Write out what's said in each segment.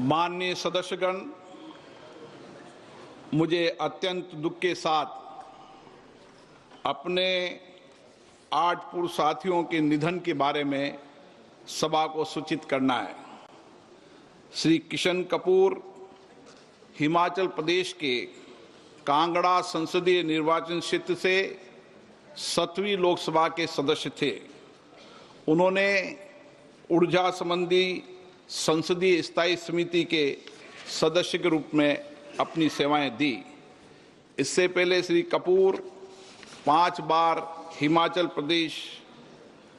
माननीय सदस्यगण, मुझे अत्यंत दुख के साथ अपने 8 पूर्व साथियों के निधन के बारे में सभा को सूचित करना है। श्री किशन कपूर हिमाचल प्रदेश के कांगड़ा संसदीय निर्वाचन क्षेत्र से 7वीं लोकसभा के सदस्य थे। उन्होंने ऊर्जा संबंधी संसदीय स्थायी समिति के सदस्य के रूप में अपनी सेवाएं दी। इससे पहले श्री कपूर 5 बार हिमाचल प्रदेश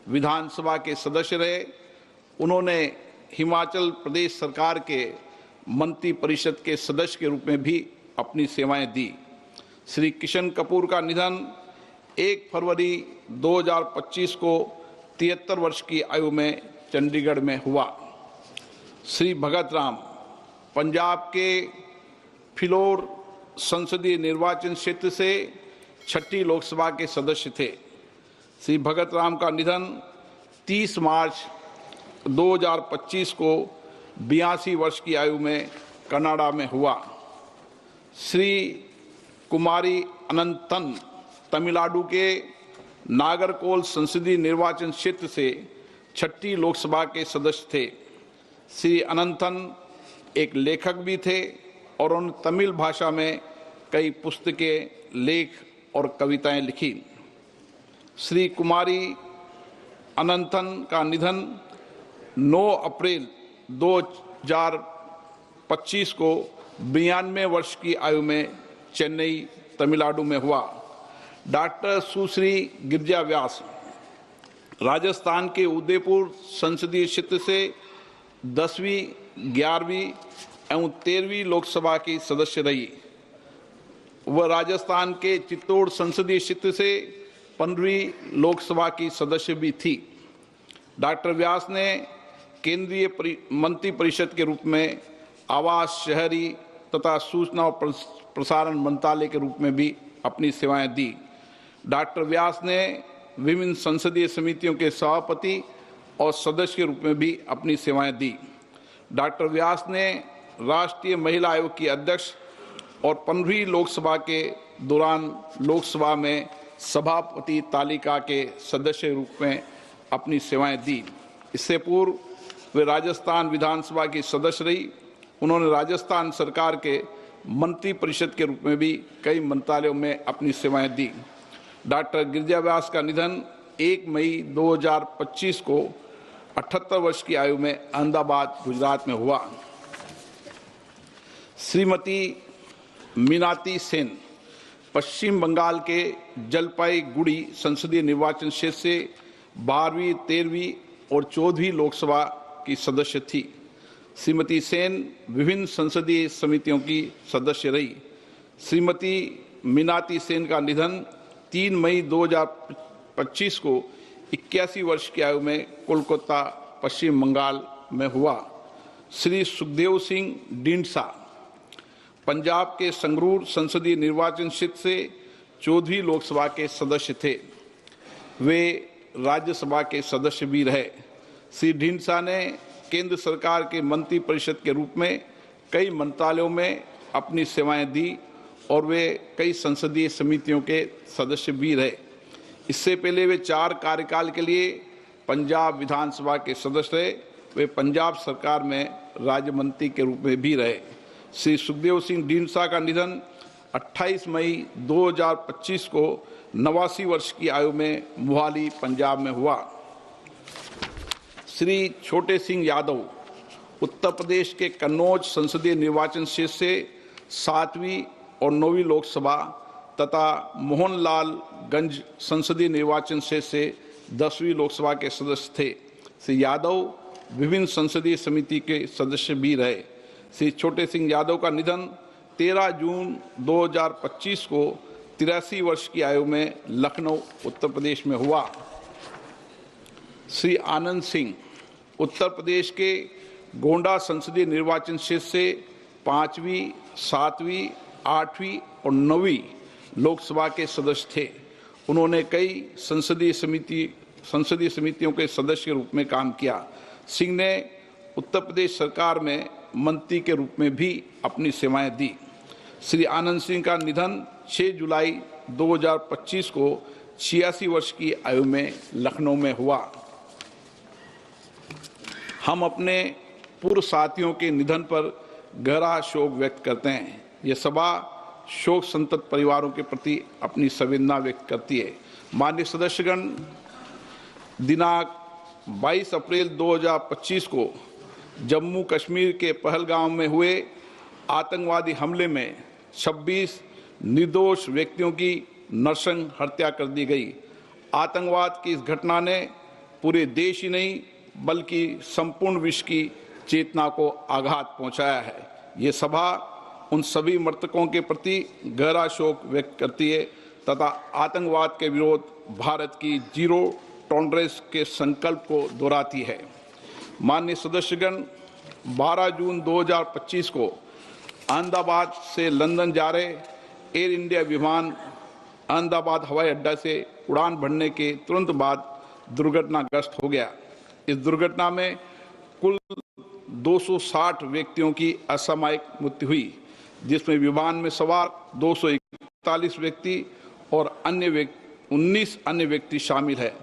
विधानसभा के सदस्य रहे। उन्होंने हिमाचल प्रदेश सरकार के मंत्री परिषद के सदस्य के रूप में भी अपनी सेवाएं दी। श्री किशन कपूर का निधन 1 फरवरी 2025 को 73 वर्ष की आयु में चंडीगढ़ में हुआ। श्री भगत राम पंजाब के फिलौर संसदीय निर्वाचन क्षेत्र से 6ठी लोकसभा के सदस्य थे। श्री भगत राम का निधन 30 मार्च 2025 को 82 वर्ष की आयु में कनाडा में हुआ। श्री कुमारी अनंतन तमिलनाडु के नागरकोल संसदीय निर्वाचन क्षेत्र से 6ठी लोकसभा के सदस्य थे। श्री अनंतन एक लेखक भी थे और उन्होंने तमिल भाषा में कई पुस्तकें, लेख और कविताएं लिखी। श्री कुमारी अनंतन का निधन 9 अप्रैल 2025 को 92 वर्ष की आयु में चेन्नई, तमिलनाडु में हुआ। डॉक्टर सुश्री गिरिजा व्यास राजस्थान के उदयपुर संसदीय क्षेत्र से 10वीं, 11वीं एवं 13वीं लोकसभा की सदस्य रही। वह राजस्थान के चित्तौड़ संसदीय क्षेत्र से 15वीं लोकसभा की सदस्य भी थी। डॉक्टर व्यास ने केंद्रीय मंत्री परिषद के रूप में आवास, शहरी तथा सूचना और प्रसारण मंत्रालय के रूप में भी अपनी सेवाएं दी। डॉक्टर व्यास ने विभिन्न संसदीय समितियों के सभापति और सदस्य के रूप में भी अपनी सेवाएं दी। डॉक्टर व्यास ने राष्ट्रीय महिला आयोग की अध्यक्ष और 15वीं लोकसभा के दौरान लोकसभा में सभापति तालिका के सदस्य के रूप में अपनी सेवाएं दी। इससे पूर्व वे राजस्थान विधानसभा की सदस्य रही। उन्होंने राजस्थान सरकार के मंत्री परिषद के रूप में भी कई मंत्रालयों में अपनी सेवाएं दी। डॉक्टर गिरिजा व्यास का निधन 1 मई 2025 को 78 वर्ष की आयु में अहमदाबाद, गुजरात में हुआ। श्रीमती मीनाती सेन पश्चिम बंगाल के जलपाईगुड़ी संसदीय निर्वाचन क्षेत्र से 12वीं, 13वीं और 14वीं लोकसभा की सदस्य थी। श्रीमती सेन विभिन्न संसदीय समितियों की सदस्य रही। श्रीमती मीनाती सेन का निधन 3 मई 2025 को 81 वर्ष की आयु में कोलकाता, पश्चिम बंगाल में हुआ। श्री सुखदेव सिंह ढींडसा पंजाब के संगरूर संसदीय निर्वाचन क्षेत्र से 14वीं लोकसभा के सदस्य थे। वे राज्यसभा के सदस्य भी रहे। श्री ढींडसा ने केंद्र सरकार के मंत्री परिषद के रूप में कई मंत्रालयों में अपनी सेवाएं दी और वे कई संसदीय समितियों के सदस्य भी रहे। इससे पहले वे 4 कार्यकाल के लिए पंजाब विधानसभा के सदस्य रहे। वे पंजाब सरकार में राज्य मंत्री के रूप में भी रहे। श्री सुखदेव सिंह ढींडसा का निधन 28 मई 2025 को 89 वर्ष की आयु में मोहाली, पंजाब में हुआ। श्री छोटे सिंह यादव उत्तर प्रदेश के कन्नौज संसदीय निर्वाचन क्षेत्र से 7वीं और 9वीं लोकसभा तथा मोहनलालगंज संसदीय निर्वाचन क्षेत्र से 10वीं लोकसभा के सदस्य थे। श्री यादव विभिन्न संसदीय समिति के सदस्य भी रहे। श्री छोटे सिंह यादव का निधन 13 जून 2025 को 83 वर्ष की आयु में लखनऊ, उत्तर प्रदेश में हुआ। श्री आनंद सिंह उत्तर प्रदेश के गोंडा संसदीय निर्वाचन क्षेत्र से 5वीं, 7वीं, 8वीं और 9वीं लोकसभा के सदस्य थे। उन्होंने कई संसदीय समितियों के सदस्य के रूप में काम किया। सिंह ने उत्तर प्रदेश सरकार में मंत्री के रूप में भी अपनी सेवाएं दी। श्री आनंद सिंह का निधन 6 जुलाई 2025 को 86 वर्ष की आयु में लखनऊ में हुआ। हम अपने पूर्व साथियों के निधन पर गहरा शोक व्यक्त करते हैं। ये सभा शोक संतप्त परिवारों के प्रति अपनी संवेदना व्यक्त करती है। माननीय सदस्यगण, दिनांक 22 अप्रैल 2025 को जम्मू कश्मीर के पहलगाम में हुए आतंकवादी हमले में 26 निर्दोष व्यक्तियों की नृशंस हत्या कर दी गई। आतंकवाद की इस घटना ने पूरे देश ही नहीं बल्कि संपूर्ण विश्व की चेतना को आघात पहुंचाया है। ये सभा उन सभी मृतकों के प्रति गहरा शोक व्यक्त करती है तथा आतंकवाद के विरोध भारत की जीरो टॉलरेंस के संकल्प को दोहराती है। माननीय सदस्यगण, 12 जून 2025 को अहमदाबाद से लंदन जा रहे एयर इंडिया विमान अहमदाबाद हवाई अड्डा से उड़ान भरने के तुरंत बाद दुर्घटनाग्रस्त हो गया। इस दुर्घटना में कुल 260 व्यक्तियों की असामयिक मृत्यु हुई, जिसमें विमान में सवार 241 व्यक्ति और 19 अन्य व्यक्ति शामिल है।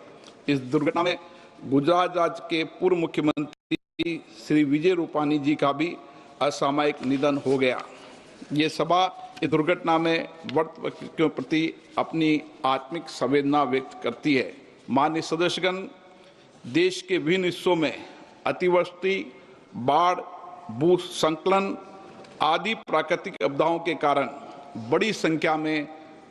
इस दुर्घटना में गुजरात राज्य के पूर्व मुख्यमंत्री श्री विजय रूपानी जी का भी असामयिक निधन हो गया। ये सभा इस दुर्घटना में मृत व्यक्तियों के प्रति अपनी आत्मिक संवेदना व्यक्त करती है। माननीय सदस्यगण, देश के विभिन्न हिस्सों में अतिवृष्टि, बाढ़, भूस्खलन आदि प्राकृतिक आपदाओं के कारण बड़ी संख्या में